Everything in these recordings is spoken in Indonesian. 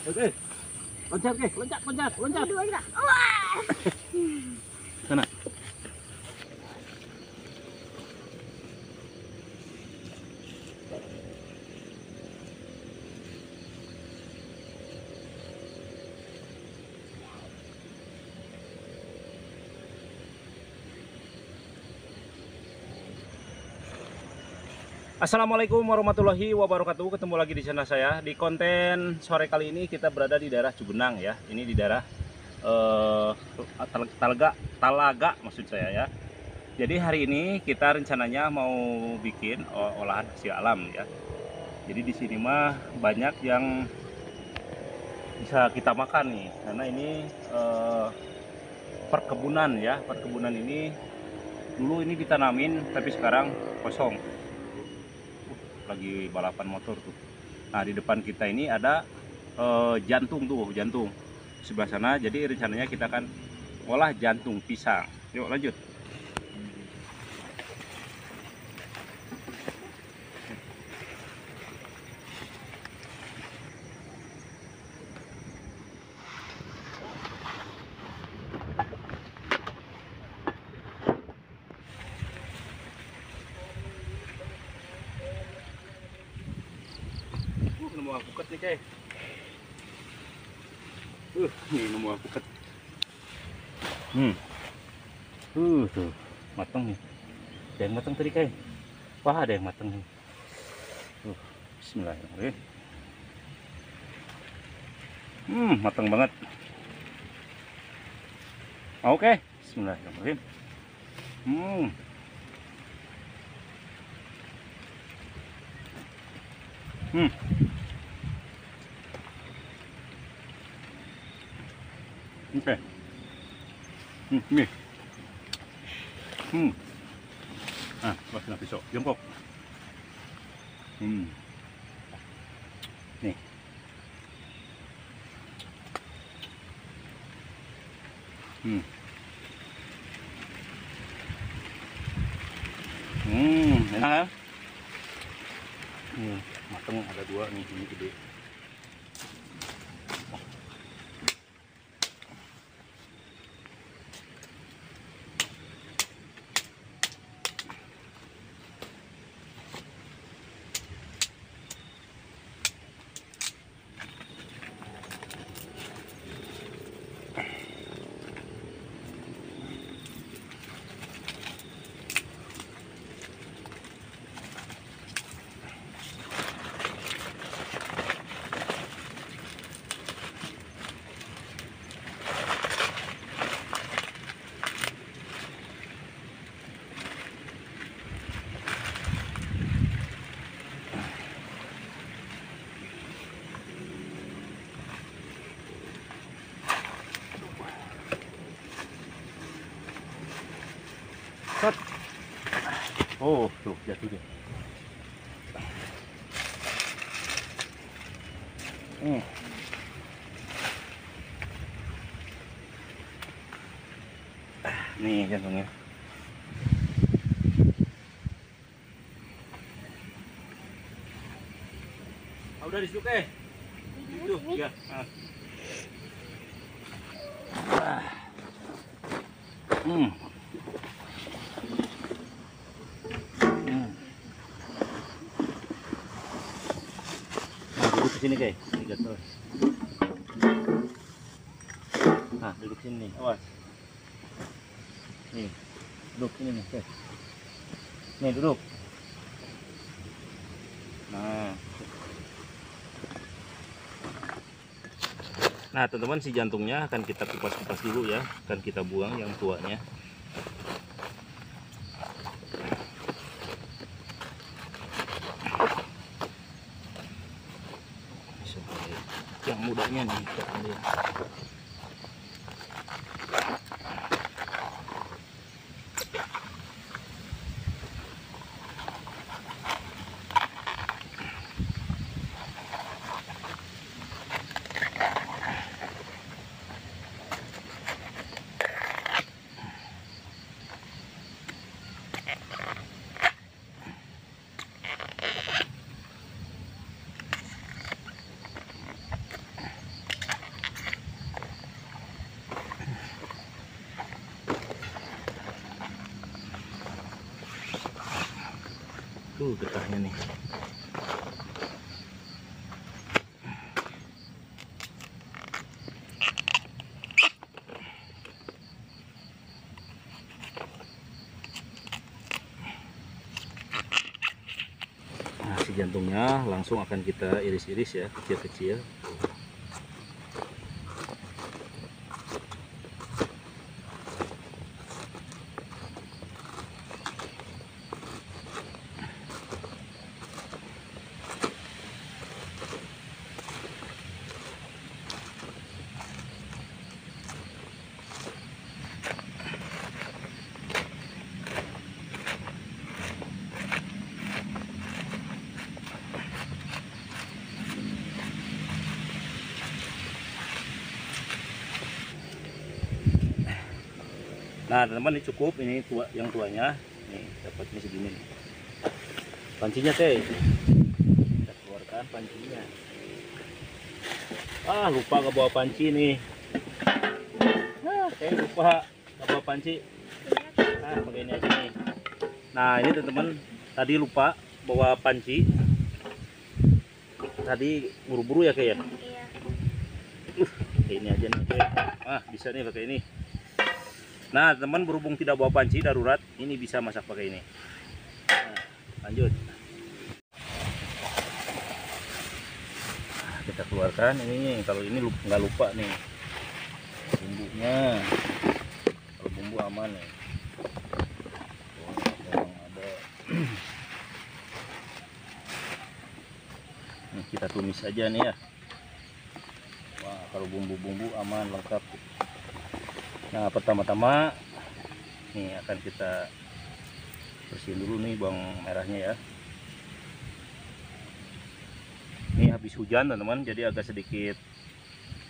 Oke. Loncat ke, loncat, loncat, loncat. Dua enggak? Wah. Sana. Assalamualaikum warahmatullahi wabarakatuh. Ketemu lagi di channel saya. Di konten sore kali ini kita berada di daerah Cugenang ya. Ini di daerah Talaga maksud saya ya. Jadi hari ini kita rencananya mau bikin olahan hasil alam ya. Jadi di sini mah banyak yang bisa kita makan nih. Karena ini perkebunan ya. Perkebunan ini dulu ini ditanamin tapi sekarang kosong. Lagi balapan motor tuh. Nah di depan kita ini ada jantung tuh, jantung sebelah sana. Jadi rencananya kita akan olah jantung pisang. Yuk lanjut. Nemu alpukat nih guys. Nih nemu alpukat. Tuh matang nih. Ada yang matang tadi guys. Wah ada yang matang nih. Bismillahirrahmanirrahim. Matang banget. Oke, Bismillahirrahmanirrahim. Oke. Nih. Nah, pakai pisau, jongkok. Nih. Enak ya? Mateng ada dua nih, ini gede. Oh, tuh jatuh deh. Nih jantungnya. Udah disuka ya? Itu ya. Duduk sini guys, gatel. Nah duduk sini, awas. Nih, duduk sini nih guys. Nih duduk. Nah teman-teman, si jantungnya akan kita kupas-kupas dulu ya, akan kita buang yang tuanya. Yang mudanya nih kita ambil. Getahnya nih. Nah, si jantungnya langsung akan kita iris-iris ya, kecil-kecil. Nah teman-teman, ini cukup, ini yang tuanya nih, dapatnya segini nih. Pancinya teh kita keluarkan pancinya. Lupa nggak bawa panci nih. Lupa nggak bawa panci. Pakai ini aja nih. Nah ini teman-teman, tadi lupa bawa panci. Tadi buru-buru ya kayak. Iya. Pakai ini aja nih. Bisa nih pakai ini. Nah teman, berhubung tidak bawa panci darurat, ini bisa masak pakai ini. Nah, lanjut. Kita keluarkan ini. Kalau ini nggak lupa nih bumbunya. Kalau bumbu aman nih. Ada. Nih, kita tumis aja nih ya. Wah, kalau bumbu-bumbu aman, lengkap. Nah pertama-tama nih akan kita bersihin dulu nih bawang merahnya ya. Ini habis hujan teman-teman, jadi agak sedikit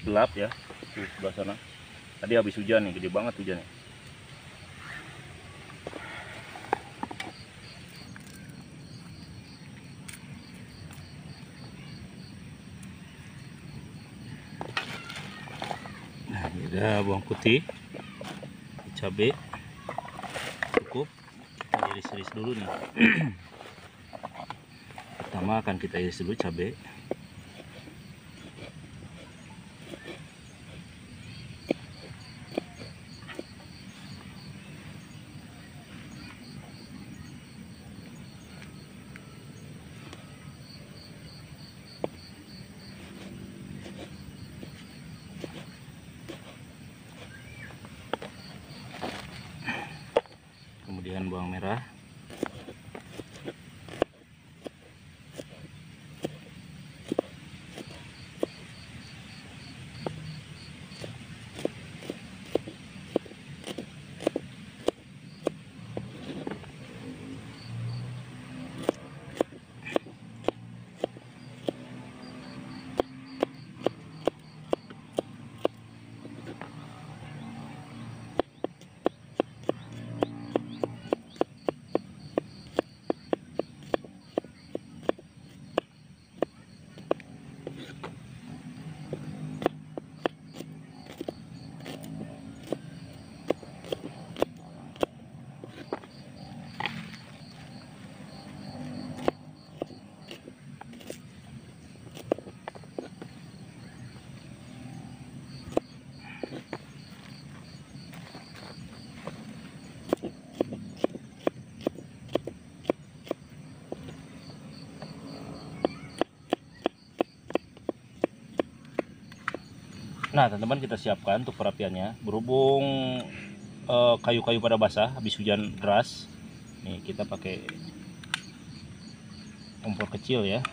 gelap ya. Tuh sebelah sana. Tadi habis hujan nih, gede banget hujannya. Nah ini ada bawang putih, cabai, cukup. Kita iris-iris dulu nih. Pertama akan kita iris dulu cabai. Kemudian bawang merah. Nah teman-teman, kita siapkan untuk perapiannya. Berhubung kayu-kayu pada basah habis hujan deras, nih kita pakai kompor kecil ya.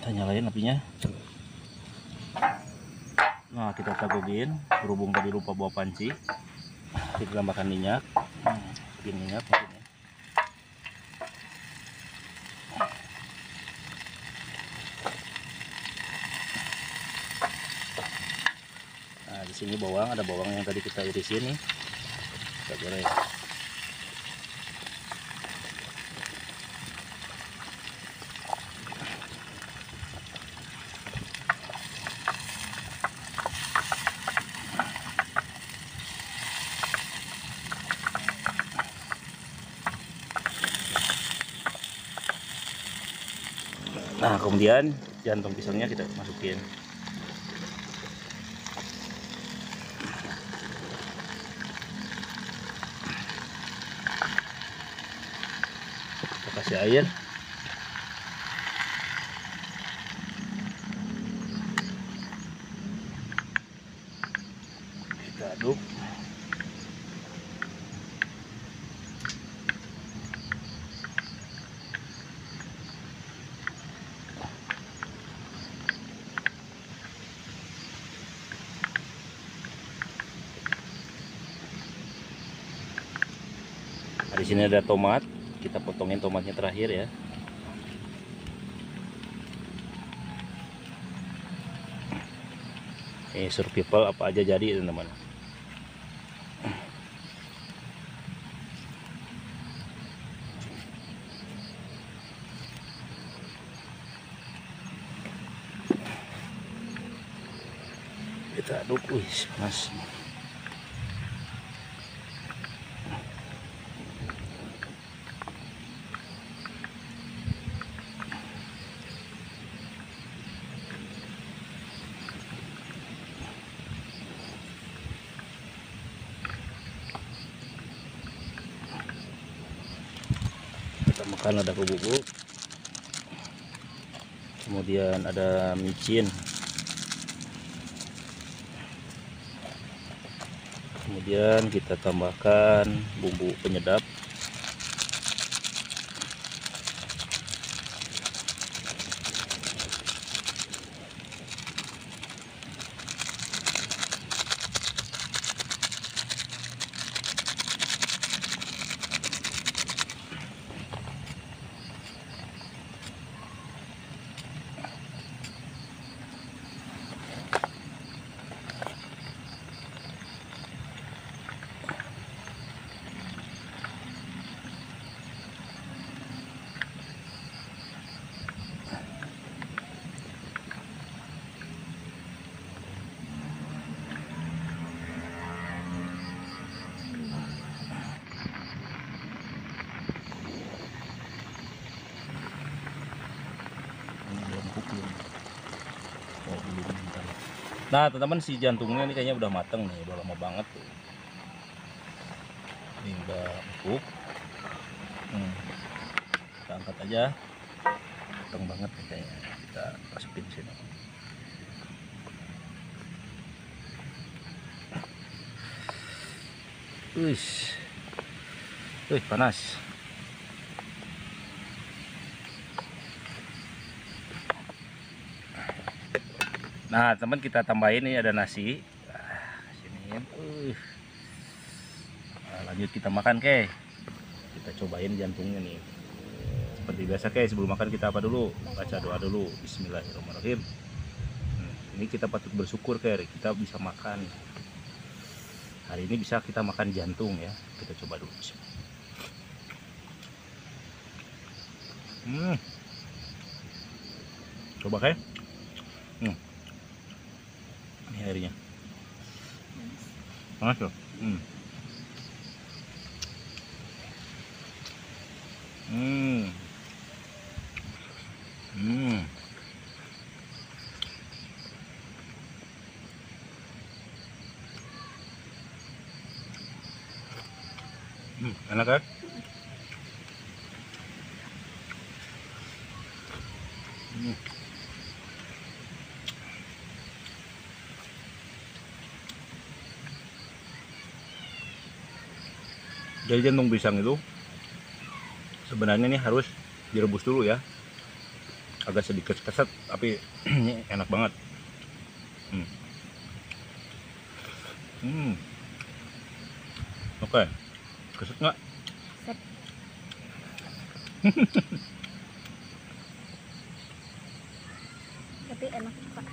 Kita nyalain apinya. Nah kita tagogin, berhubung tadi lupa bawa panci, kita tambahkan minyak. Minyak maksudnya. Nah di sini bawang, ada bawang yang tadi kita irisin nih, kita goreng. Nah, kemudian jantung pisangnya kita masukin. Kita kasih air. Kita aduk. Nah, di sini ada tomat, kita potongin tomatnya terakhir ya. Ini survival apa aja jadi teman-teman. Kita aduk, wih panas. Makan ada bubuk, kemudian ada micin, kemudian kita tambahkan bumbu penyedap, Nah teman-teman, si jantungnya ini kayaknya udah mateng nih, udah lama banget tuh. Ini udah empuk. Kita angkat aja, mateng banget nih kayaknya. Kita masukin sini. Wih, panas. Nah teman, kita tambahin ini ada nasi. Sini. Nah, lanjut kita makan ke. Kita cobain jantungnya nih. Seperti biasa ke, sebelum makan kita apa dulu? Baca doa dulu. Bismillahirrahmanirrahim. Ini kita patut bersyukur ke, kita bisa makan. Hari ini bisa kita makan jantung ya. Kita coba dulu. Coba ke. Ini airnya. Panas loh. Enak kan? Jadi jantung pisang itu sebenarnya ini harus direbus dulu ya, agak sedikit keset tapi ini enak banget. Oke, keset nggak? Tapi enak Pak.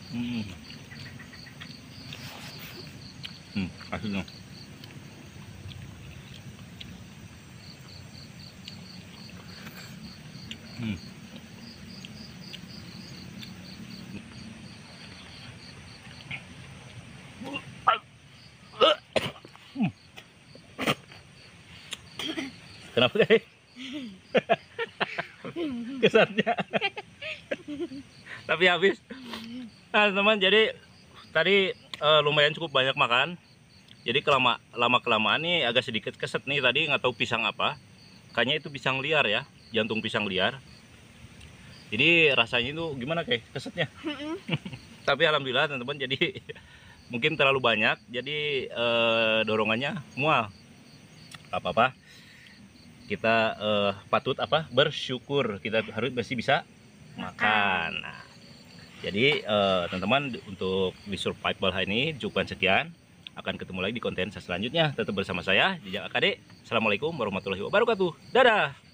Hmm. Asin. Hmm. Kenapa guys? Kesannya. Tapi habis. Nah teman, jadi tadi lumayan cukup banyak makan. Jadi lama kelamaan nih agak sedikit keset nih tadi, nggak tahu pisang apa. Kayaknya itu pisang liar ya, jantung pisang liar. Jadi rasanya itu gimana kayak kesetnya. Tapi alhamdulillah teman-teman, jadi mungkin terlalu banyak, jadi dorongannya mual. Gak apa-apa, kita patut bersyukur, kita harus masih bisa makan. Nah, jadi teman-teman, untuk di survival hari ini cukup sekian. Akan ketemu lagi di konten selanjutnya. Tetap bersama saya Jejak AKD. Assalamualaikum warahmatullahi wabarakatuh. Dadah.